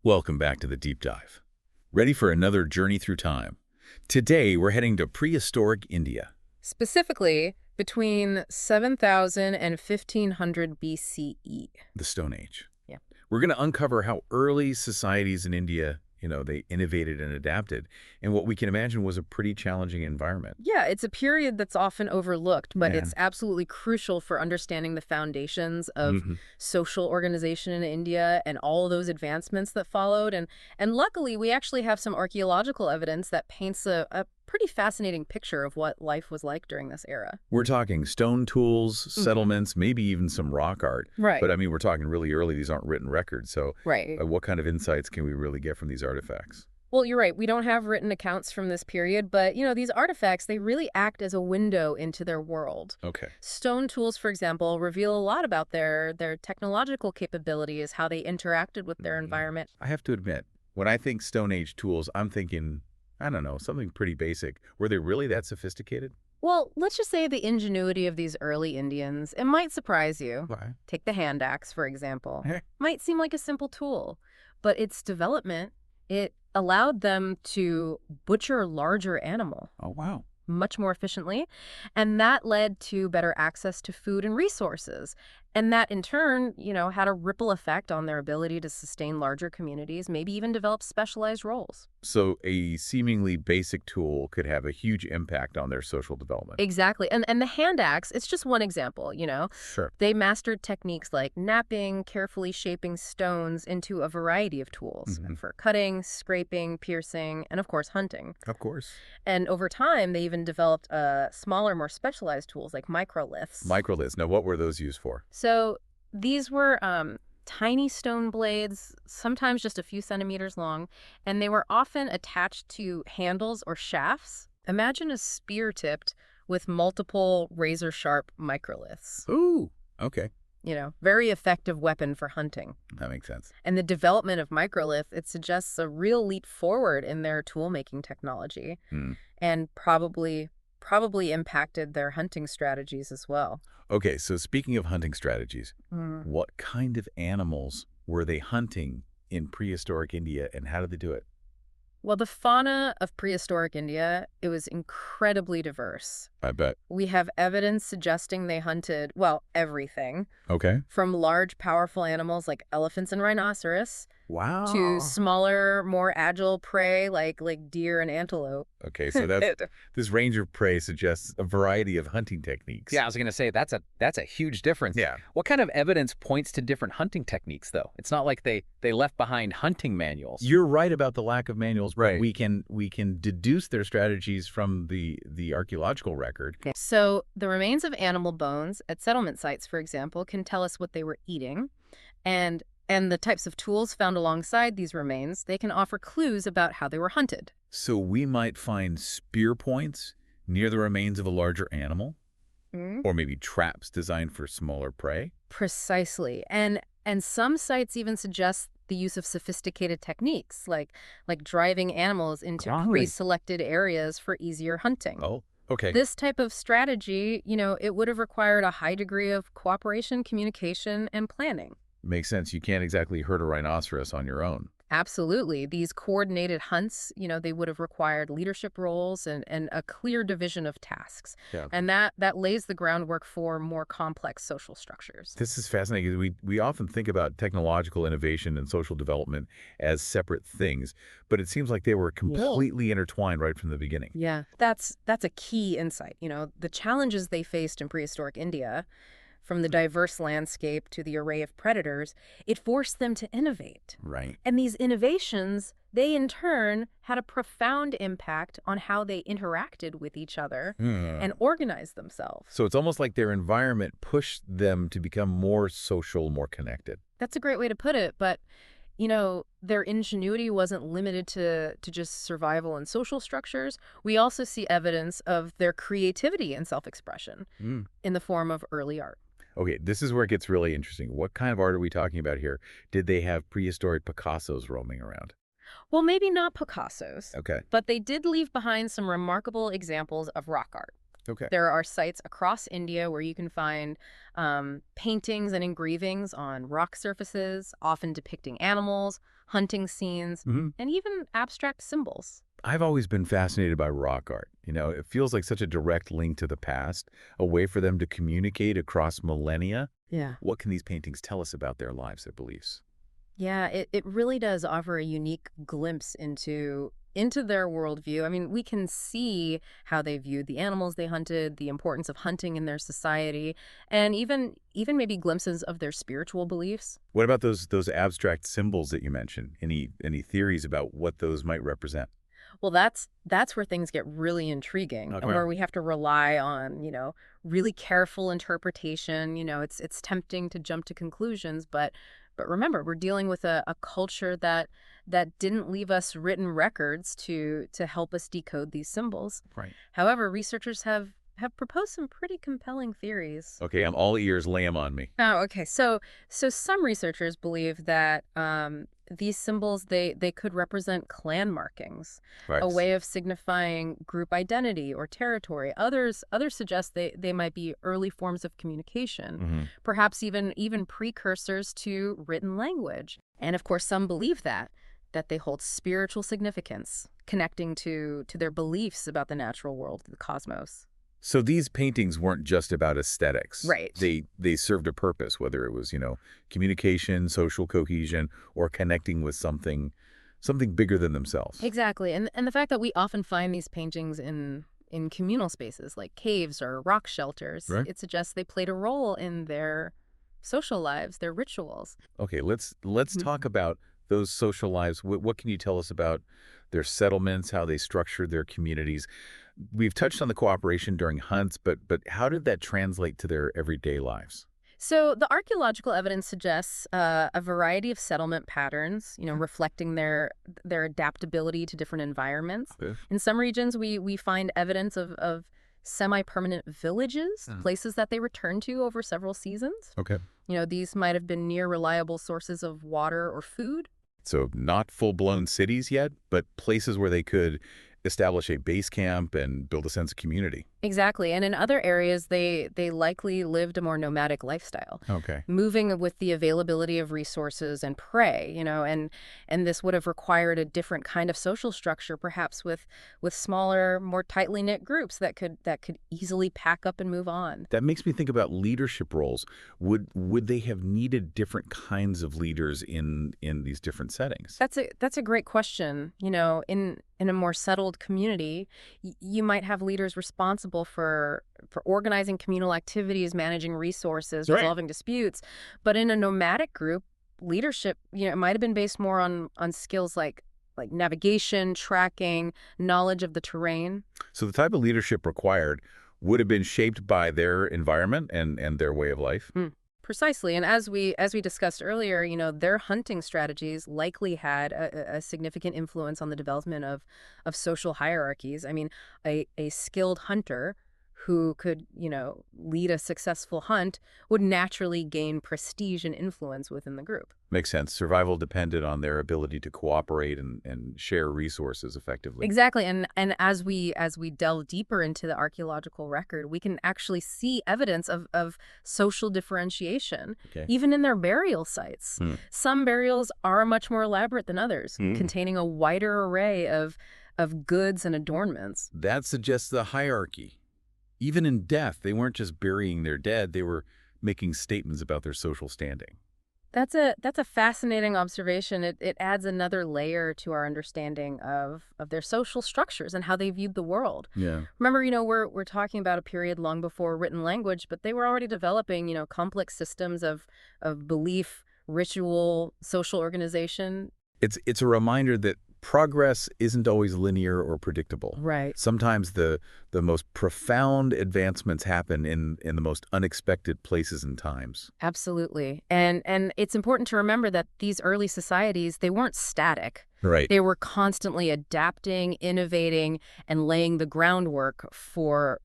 Welcome back to the Deep Dive. Ready for another journey through time? Today, we're heading to prehistoric India. Specifically, between 7,000 and 1500 BCE. The Stone Age. Yeah. We're going to uncover how early societies in India, they innovated and adapted, and what we can imagine was a pretty challenging environment. Yeah, it's a period that's often overlooked, but Yeah. it's absolutely crucial for understanding the foundations of social organization in India and all those advancements that followed. And luckily, we actually have some archaeological evidence that paints a pretty fascinating picture of what life was like during this era. We're talking stone tools, settlements, maybe even some rock art. Right. But I mean, we're talking really early. These aren't written records. So Right. what kind of insights can we really get from these artifacts? Well, you're right. We don't have written accounts from this period, but, these artifacts, they really act as a window into their world. Okay. Stone tools, for example, reveal a lot about their technological capabilities, how they interacted with their environment. I have to admit, when I think Stone Age tools, I'm thinking, I don't know, something pretty basic. Were they really that sophisticated? Well, let's just say the ingenuity of these early Indians, it might surprise you. Why? Take the hand axe, for example. Heck. Might seem like a simple tool, but its development, it allowed them to butcher a larger animal Oh, wow. much more efficiently, and that led to better access to food and resources. And that, in turn, had a ripple effect on their ability to sustain larger communities, maybe even develop specialized roles. So a seemingly basic tool could have a huge impact on their social development. Exactly. And the hand axe, it's just one example, Sure. They mastered techniques like knapping, carefully shaping stones into a variety of tools for cutting, scraping, piercing, and of course, hunting. Of course. And over time, they even developed smaller, more specialized tools like microliths. Microliths. Now, what were those used for? So these were tiny stone blades, sometimes just a few centimeters long, and they were often attached to handles or shafts. Imagine a spear tipped with multiple razor-sharp microliths. Ooh, okay. Very effective weapon for hunting. That makes sense. And the development of microlith, it suggests a real leap forward in their tool-making technology and probably impacted their hunting strategies as well. Okay, so speaking of hunting strategies, what kind of animals were they hunting in prehistoric India, and how did they do it? Well, the fauna of prehistoric India, it was incredibly diverse. I bet. We have evidence suggesting they hunted, well, everything, Okay. from large, powerful animals like elephants and rhinoceros Wow. to smaller, more agile prey like deer and antelope. Okay, so this range of prey suggests a variety of hunting techniques. Yeah, I was going to say that's a huge difference. Yeah. What kind of evidence points to different hunting techniques, though? It's not like they left behind hunting manuals. You're right about the lack of manuals, but Right. we can deduce their strategies from the archaeological record. So the remains of animal bones at settlement sites, for example, can tell us what they were eating. And the types of tools found alongside these remains, they can offer clues about how they were hunted. So we might find spear points near the remains of a larger animal, or maybe traps designed for smaller prey. Precisely. And some sites even suggest the use of sophisticated techniques, like driving animals into Golly. pre-selected areas for easier hunting. Oh, okay. This type of strategy, it would have required a high degree of cooperation, communication, and planning. Makes sense. You can't exactly herd a rhinoceros on your own. Absolutely. These coordinated hunts, they would have required leadership roles and a clear division of tasks. Yeah. And that lays the groundwork for more complex social structures. This is fascinating. We often think about technological innovation and social development as separate things, but it seems like they were completely intertwined right from the beginning. Yeah, that's a key insight. The challenges they faced in prehistoric India, from the diverse landscape to the array of predators, it forced them to innovate. Right. And these innovations, they in turn had a profound impact on how they interacted with each other and organized themselves. So it's almost like their environment pushed them to become more social, more connected. That's a great way to put it, but their ingenuity wasn't limited to just survival and social structures. We also see evidence of their creativity and self-expression in the form of early art. Okay, this is where it gets really interesting. What kind of art are we talking about here? Did they have prehistoric Picassos roaming around? Well, maybe not Picassos, Okay. but they did leave behind some remarkable examples of rock art. Okay. There are sites across India where you can find paintings and engravings on rock surfaces, often depicting animals, hunting scenes, and even abstract symbols. I've always been fascinated by rock art. It feels like such a direct link to the past, a way for them to communicate across millennia. Yeah. What can these paintings tell us about their lives, their beliefs? Yeah, it really does offer a unique glimpse into their worldview. I mean, we can see how they viewed the animals they hunted, the importance of hunting in their society, and even maybe glimpses of their spiritual beliefs. What about those abstract symbols that you mentioned? Any theories about what those might represent? Well, that's where things get really intriguing, and Okay. where we have to rely on, really careful interpretation. It's tempting to jump to conclusions, but remember, we're dealing with a culture that didn't leave us written records to help us decode these symbols. Right. However, researchers have proposed some pretty compelling theories. Okay, I'm all ears. Lay 'em on me. Oh, okay. So some researchers believe that these symbols they could represent clan markings, Right. a way of signifying group identity or territory. Others suggest they might be early forms of communication, perhaps even precursors to written language. And of course, some believe that they hold spiritual significance, connecting to their beliefs about the natural world, the cosmos. So these paintings weren't just about aesthetics. Right. They served a purpose, whether it was, communication, social cohesion, or connecting with something bigger than themselves. Exactly. And the fact that we often find these paintings in communal spaces like caves or rock shelters, Right. it suggests they played a role in their social lives, their rituals. Okay, let's talk about those social lives. What can you tell us about their settlements, how they structured their communities? We've touched on the cooperation during hunts, but how did that translate to their everyday lives? So the archaeological evidence suggests a variety of settlement patterns, reflecting their adaptability to different environments. Okay. In some regions, we find evidence of semi-permanent villages, places that they return to over several seasons. Okay. These might have been near reliable sources of water or food. So not full-blown cities yet, but places where they could establish a base camp and build a sense of community. Exactly. And in other areas, they likely lived a more nomadic lifestyle, Okay. moving with the availability of resources and prey, and this would have required a different kind of social structure, perhaps with smaller, more tightly knit groups that could easily pack up and move on. That makes me think about leadership roles. Would they have needed different kinds of leaders in these different settings? That's a great question. In a more settled community, you might have leaders responsible for organizing communal activities, managing resources, Right. resolving disputes. But in a nomadic group, leadership, it might have been based more on skills like navigation, tracking, knowledge of the terrain. So the type of leadership required would have been shaped by their environment and their way of life. Precisely. And as we discussed earlier, their hunting strategies likely had a significant influence on the development of social hierarchies. I mean, a skilled hunter who could, lead a successful hunt would naturally gain prestige and influence within the group. Makes sense. Survival depended on their ability to cooperate and share resources effectively. Exactly. And as we delve deeper into the archaeological record, we can actually see evidence of social differentiation, Okay. even in their burial sites. Some burials are much more elaborate than others, containing a wider array of goods and adornments. That suggests the hierarchy. Even in death, they weren't just burying their dead, they were making statements about their social standing. That's a fascinating observation. It adds another layer to our understanding of their social structures and how they viewed the world. Yeah. Remember, we're talking about a period long before written language, but they were already developing, complex systems of belief, ritual, social organization. It's a reminder that progress isn't always linear or predictable. Right. Sometimes the most profound advancements happen in the most unexpected places and times. Absolutely. And it's important to remember that these early societies, they weren't static. Right. They were constantly adapting, innovating, and laying the groundwork for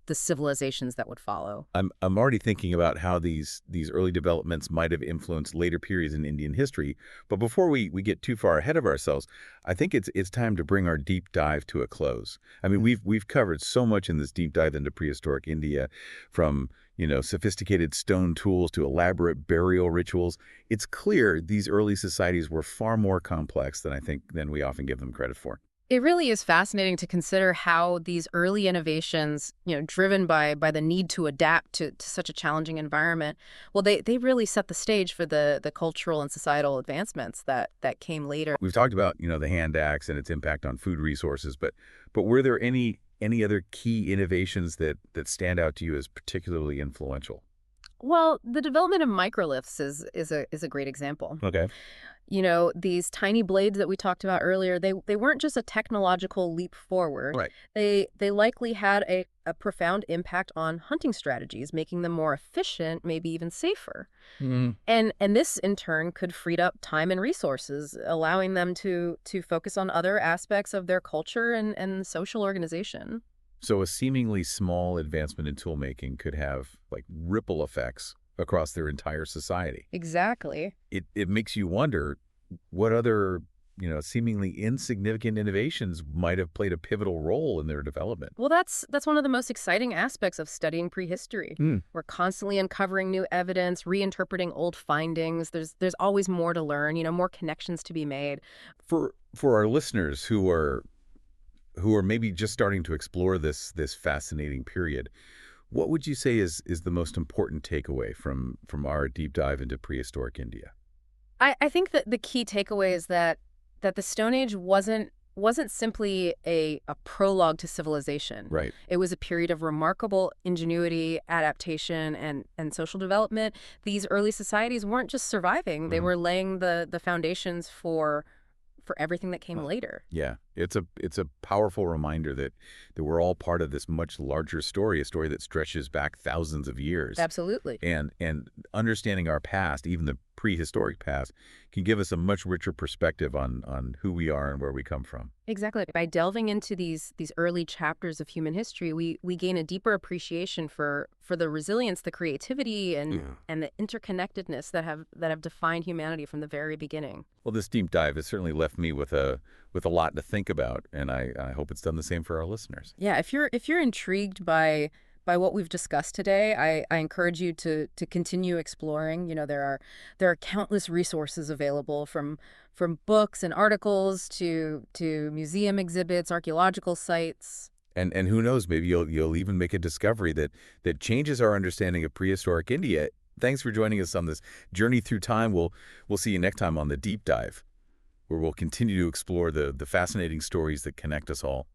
the civilizations that would follow. I'm already thinking about how these early developments might have influenced later periods in Indian history. But before we get too far ahead of ourselves, I think it's time to bring our deep dive to a close. I mean, we've covered so much in this deep dive into prehistoric India, from sophisticated stone tools to elaborate burial rituals. It's clear these early societies were far more complex than we often give them credit for. It really is fascinating to consider how these early innovations, driven by the need to adapt to such a challenging environment, well, they really set the stage for the cultural and societal advancements that came later. We've talked about, the hand axe and its impact on food resources, but were there any other key innovations that stand out to you as particularly influential? Well, the development of microliths is a great example. Okay. These tiny blades that we talked about earlier, they weren't just a technological leap forward. Right. They likely had a profound impact on hunting strategies, making them more efficient, maybe even safer. Mm. And this, in turn, could free up time and resources, allowing them to focus on other aspects of their culture and social organization. So a seemingly small advancement in toolmaking could have ripple effects across their entire society. Exactly. It makes you wonder what other, seemingly insignificant innovations might have played a pivotal role in their development. Well, that's one of the most exciting aspects of studying prehistory. Mm. We're constantly uncovering new evidence, reinterpreting old findings. There's always more to learn, more connections to be made. For our listeners who are maybe just starting to explore this fascinating period, what would you say is the most important takeaway from our deep dive into prehistoric India? I think that the key takeaway is that the Stone Age wasn't simply a prologue to civilization. Right. It was a period of remarkable ingenuity, adaptation, and social development. These early societies weren't just surviving; they were laying the foundations for everything that came later. Yeah, it's a powerful reminder that we're all part of this much larger story, a story that stretches back thousands of years. Absolutely. And understanding our past, even the prehistoric past, can give us a much richer perspective on who we are and where we come from. Exactly. By delving into these early chapters of human history, we gain a deeper appreciation for the resilience, the creativity, and the interconnectedness that have defined humanity from the very beginning. Well, this deep dive has certainly left me with a lot to think about, and I hope it's done the same for our listeners. Yeah, if you're intrigued by what we've discussed today, I encourage you to continue exploring. There are countless resources available, from books and articles to museum exhibits, archaeological sites. And who knows, maybe you'll even make a discovery that changes our understanding of prehistoric India. Thanks for joining us on this journey through time. We'll see you next time on the deep dive, where we'll continue to explore the fascinating stories that connect us all.